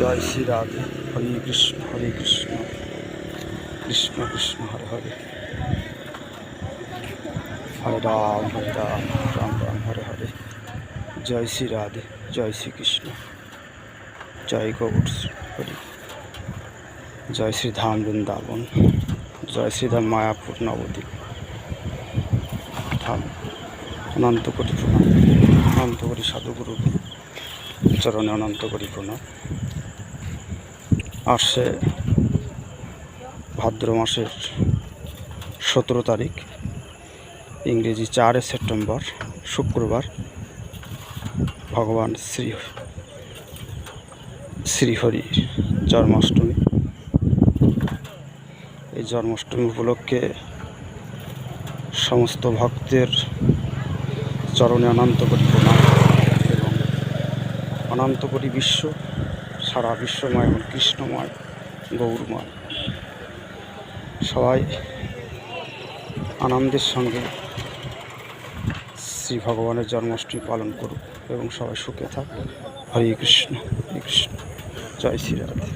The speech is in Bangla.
জয় শ্রী রাধে। হরে কৃষ্ণ কৃষ্ণ কৃষ্ণ হরে হরে, হরে রাম রাম রাম হরে হরে। জয় শ্রী রাধে, জয় শ্রীকৃষ্ণ, জয় গৌর হরি, জয় শ্রীধাম বৃন্দাবন, জয় শ্রীধাম মায়াপুর নবদ্বীপ ধাম। অনন্ত কোটি প্রণাম, অনন্ত কোটি সাধুগুরু চরণে অনন্ত কোটি প্রণাম। আসছে ভাদ্র মাসের 17 তারিখ, ইংরেজি 4 সেপ্টেম্বর, শুক্রবার, ভগবান শ্রীহরি জন্মাষ্টমী। এই জন্মাষ্টমী উপলক্ষে সমস্ত ভক্তের চরণে অনন্ত কোটি প্রণাম এবং অনন্ত কোটি বিশ্ব, সারা বিশ্বময় এবং কৃষ্ণময় গৌরময় সবাই আনন্দের সঙ্গে শ্রী ভগবানের জন্মাষ্টমী পালন করুক এবং সবাই সুখে থাক। হরে কৃষ্ণ, জয় শ্রী রাধে।